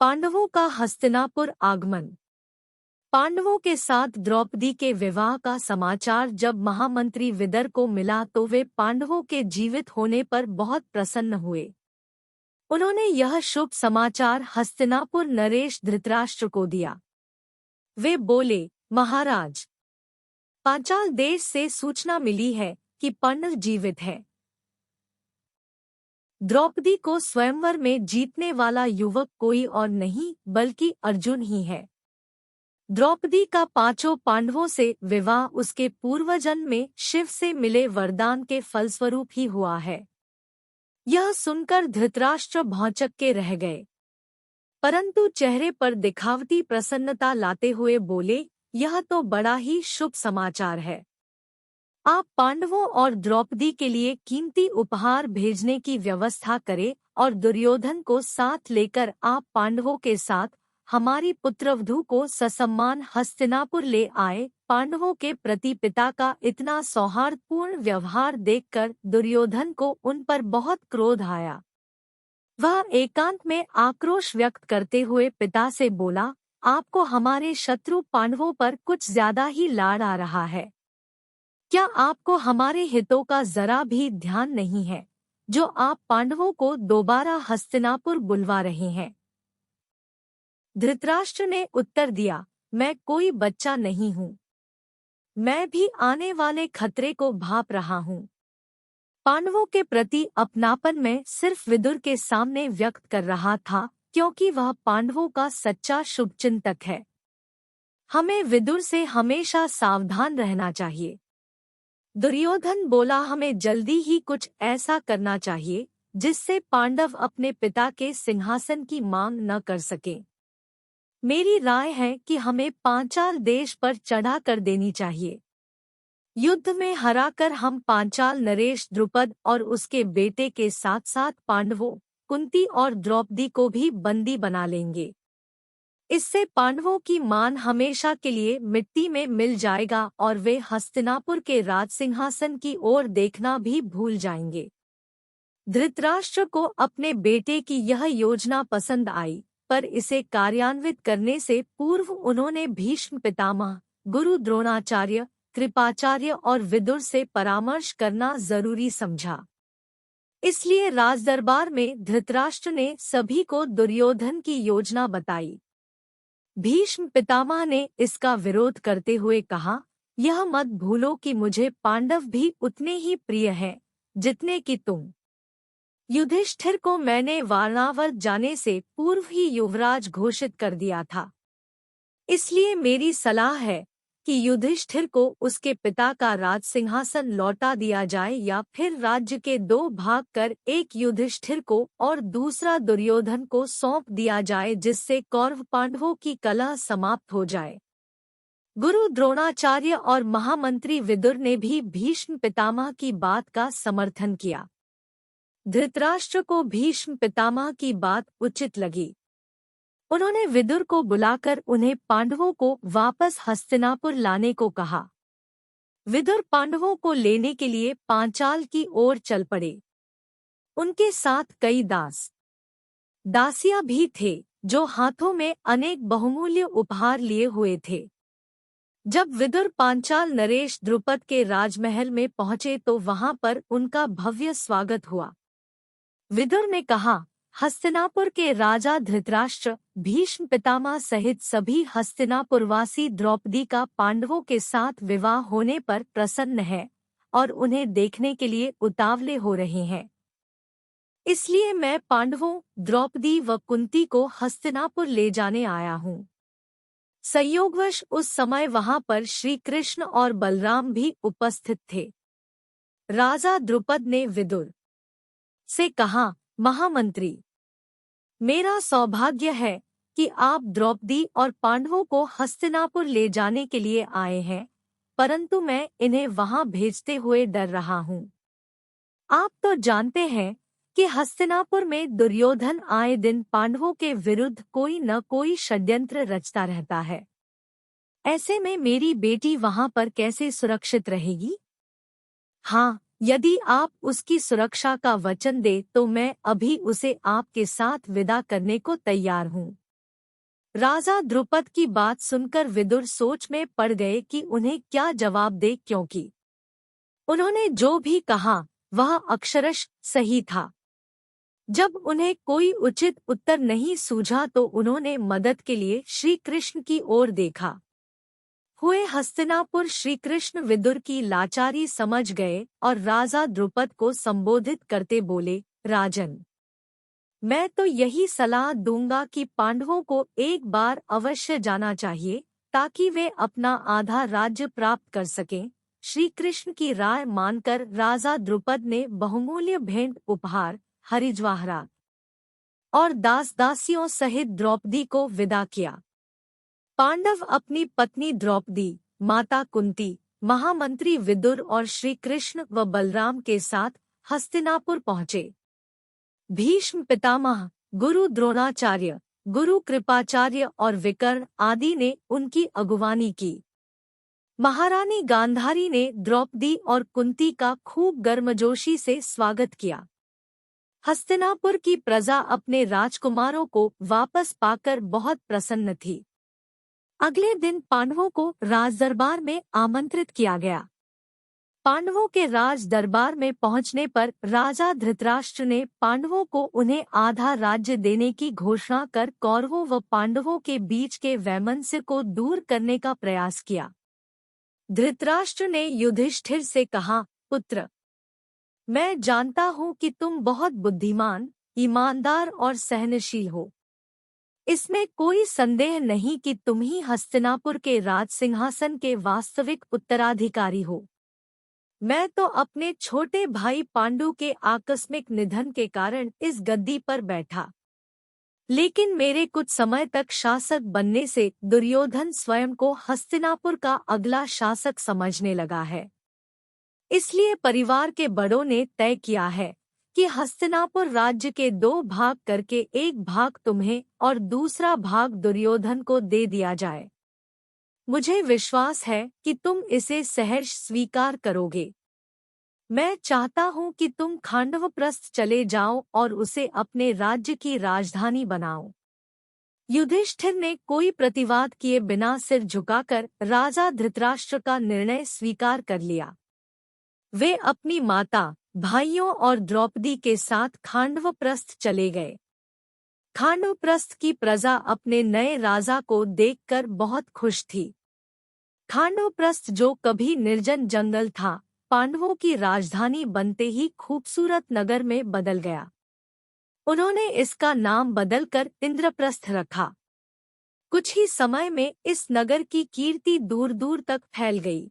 पांडवों का हस्तिनापुर आगमन। पांडवों के साथ द्रौपदी के विवाह का समाचार जब महामंत्री विदर को मिला तो वे पांडवों के जीवित होने पर बहुत प्रसन्न हुए। उन्होंने यह शुभ समाचार हस्तिनापुर नरेश धृतराष्ट्र को दिया। वे बोले, महाराज, पांचाल देश से सूचना मिली है कि पांडव जीवित है। द्रौपदी को स्वयंवर में जीतने वाला युवक कोई और नहीं बल्कि अर्जुन ही है। द्रौपदी का पांचों पांडवों से विवाह उसके पूर्वजन्म में शिव से मिले वरदान के फलस्वरूप ही हुआ है। यह सुनकर धृतराष्ट्र भौंचक के रह गए, परंतु चेहरे पर दिखावटी प्रसन्नता लाते हुए बोले, यह तो बड़ा ही शुभ समाचार है। आप पांडवों और द्रौपदी के लिए कीमती उपहार भेजने की व्यवस्था करें और दुर्योधन को साथ लेकर आप पांडवों के साथ हमारी पुत्रवधू को ससम्मान हस्तिनापुर ले आए। पांडवों के प्रति पिता का इतना सौहार्दपूर्ण व्यवहार देखकर दुर्योधन को उन पर बहुत क्रोध आया। वह एकांत में आक्रोश व्यक्त करते हुए पिता से बोला, आपको हमारे शत्रु पांडवों पर कुछ ज्यादा ही लाड आ रहा है। क्या आपको हमारे हितों का जरा भी ध्यान नहीं है, जो आप पांडवों को दोबारा हस्तिनापुर बुलवा रहे हैं? धृतराष्ट्र ने उत्तर दिया, मैं कोई बच्चा नहीं हूँ। मैं भी आने वाले खतरे को भांप रहा हूँ। पांडवों के प्रति अपनापन मैं सिर्फ विदुर के सामने व्यक्त कर रहा था, क्योंकि वह पांडवों का सच्चा शुभचिंतक है। हमें विदुर से हमेशा सावधान रहना चाहिए। दुर्योधन बोला, हमें जल्दी ही कुछ ऐसा करना चाहिए जिससे पांडव अपने पिता के सिंहासन की मांग न कर सके। मेरी राय है कि हमें पांचाल देश पर चढ़ा कर देनी चाहिए। युद्ध में हराकर हम पांचाल नरेश द्रुपद और उसके बेटे के साथ साथ पांडवों, कुंती और द्रौपदी को भी बंदी बना लेंगे। इससे पांडवों की मान हमेशा के लिए मिट्टी में मिल जाएगा और वे हस्तिनापुर के राजसिंहासन की ओर देखना भी भूल जाएंगे। धृतराष्ट्र को अपने बेटे की यह योजना पसंद आई, पर इसे कार्यान्वित करने से पूर्व उन्होंने भीष्म पितामह, गुरु द्रोणाचार्य, कृपाचार्य और विदुर से परामर्श करना जरूरी समझा। इसलिए राजदरबार में धृतराष्ट्र ने सभी को दुर्योधन की योजना बताई। भीष्म पितामह ने इसका विरोध करते हुए कहा, यह मत भूलो कि मुझे पांडव भी उतने ही प्रिय हैं जितने कि तुम। युधिष्ठिर को मैंने वारणावत जाने से पूर्व ही युवराज घोषित कर दिया था। इसलिए मेरी सलाह है कि युधिष्ठिर को उसके पिता का राज सिंहासन लौटा दिया जाए या फिर राज्य के दो भाग कर एक युधिष्ठिर को और दूसरा दुर्योधन को सौंप दिया जाए, जिससे कौरव पांडवों की कलह समाप्त हो जाए। गुरु द्रोणाचार्य और महामंत्री विदुर ने भी भीष्म पितामह की बात का समर्थन किया। धृतराष्ट्र को भीष्म पितामह की बात उचित लगी। उन्होंने विदुर को बुलाकर उन्हें पांडवों को वापस हस्तिनापुर लाने को कहा। विदुर पांडवों को लेने के लिए पांचाल की ओर चल पड़े। उनके साथ कई दास दासियां भी थे, जो हाथों में अनेक बहुमूल्य उपहार लिए हुए थे। जब विदुर पांचाल नरेश द्रुपद के राजमहल में पहुंचे तो वहां पर उनका भव्य स्वागत हुआ। विदुर ने कहा, हस्तिनापुर के राजा धृतराष्ट्र भीष्म पितामह सहित सभी हस्तिनापुरवासी द्रौपदी का पांडवों के साथ विवाह होने पर प्रसन्न है और उन्हें देखने के लिए उतावले हो रहे हैं। इसलिए मैं पांडवों, द्रौपदी व कुंती को हस्तिनापुर ले जाने आया हूँ। संयोगवश उस समय वहां पर श्री कृष्ण और बलराम भी उपस्थित थे। राजा द्रुपद ने विदुर से कहा, महामंत्री, मेरा सौभाग्य है कि आप द्रौपदी और पांडवों को हस्तिनापुर ले जाने के लिए आए हैं, परंतु मैं इन्हें वहां भेजते हुए डर रहा हूँ। आप तो जानते हैं कि हस्तिनापुर में दुर्योधन आए दिन पांडवों के विरुद्ध कोई न कोई षड्यंत्र रचता रहता है। ऐसे में मेरी बेटी वहां पर कैसे सुरक्षित रहेगी? हाँ, यदि आप उसकी सुरक्षा का वचन दे तो मैं अभी उसे आपके साथ विदा करने को तैयार हूँ। राजा द्रुपद की बात सुनकर विदुर सोच में पड़ गए कि उन्हें क्या जवाब दे, क्योंकि उन्होंने जो भी कहा वह अक्षरश सही था। जब उन्हें कोई उचित उत्तर नहीं सूझा तो उन्होंने मदद के लिए श्री कृष्ण की ओर देखा। हुए हस्तिनापुर श्री कृष्ण विदुर की लाचारी समझ गए और राजा द्रुपद को संबोधित करते बोले, राजन, मैं तो यही सलाह दूंगा कि पांडवों को एक बार अवश्य जाना चाहिए ताकि वे अपना आधा राज्य प्राप्त कर सकें। श्री कृष्ण की राय मानकर राजा द्रुपद ने बहुमूल्य भेंट उपहार, हरिजवाहरात और दास दासियों सहित द्रौपदी को विदा किया। पांडव अपनी पत्नी द्रौपदी, माता कुंती, महामंत्री विदुर और श्री कृष्ण व बलराम के साथ हस्तिनापुर पहुँचे। भीष्म पितामह, गुरु द्रोणाचार्य, गुरु कृपाचार्य और विकर्ण आदि ने उनकी अगुवानी की। महारानी गांधारी ने द्रौपदी और कुंती का खूब गर्मजोशी से स्वागत किया। हस्तिनापुर की प्रजा अपने राजकुमारों को वापस पाकर बहुत प्रसन्न थी। अगले दिन पांडवों को राज दरबार में आमंत्रित किया गया। पांडवों के राज दरबार में पहुंचने पर राजा धृतराष्ट्र ने पांडवों को उन्हें आधा राज्य देने की घोषणा कर कौरवों व पांडवों के बीच के वैमनस्य को दूर करने का प्रयास किया। धृतराष्ट्र ने युधिष्ठिर से कहा, पुत्र, मैं जानता हूँ कि तुम बहुत बुद्धिमान, ईमानदार और सहनशील हो। इसमें कोई संदेह नहीं कि तुम ही हस्तिनापुर के राज सिंहासन के वास्तविक उत्तराधिकारी हो। मैं तो अपने छोटे भाई पांडु के आकस्मिक निधन के कारण इस गद्दी पर बैठा, लेकिन मेरे कुछ समय तक शासक बनने से दुर्योधन स्वयं को हस्तिनापुर का अगला शासक समझने लगा है। इसलिए परिवार के बड़ों ने तय किया है कि हस्तिनापुर राज्य के 2 भाग करके एक भाग तुम्हें और दूसरा भाग दुर्योधन को दे दिया जाए। मुझे विश्वास है कि तुम इसे सहर्ष स्वीकार करोगे। मैं चाहता हूँ कि तुम खांडवप्रस्थ चले जाओ और उसे अपने राज्य की राजधानी बनाओ। युधिष्ठिर ने कोई प्रतिवाद किए बिना सिर झुकाकर राजा धृतराष्ट्र का निर्णय स्वीकार कर लिया। वे अपनी माता, भाइयों और द्रौपदी के साथ खांडवप्रस्थ चले गए। खांडवप्रस्थ की प्रजा अपने नए राजा को देखकर बहुत खुश थी। खांडवप्रस्थ जो कभी निर्जन जंगल था, पांडवों की राजधानी बनते ही खूबसूरत नगर में बदल गया। उन्होंने इसका नाम बदलकर इंद्रप्रस्थ रखा। कुछ ही समय में इस नगर की कीर्ति दूर दूर तक फैल गई।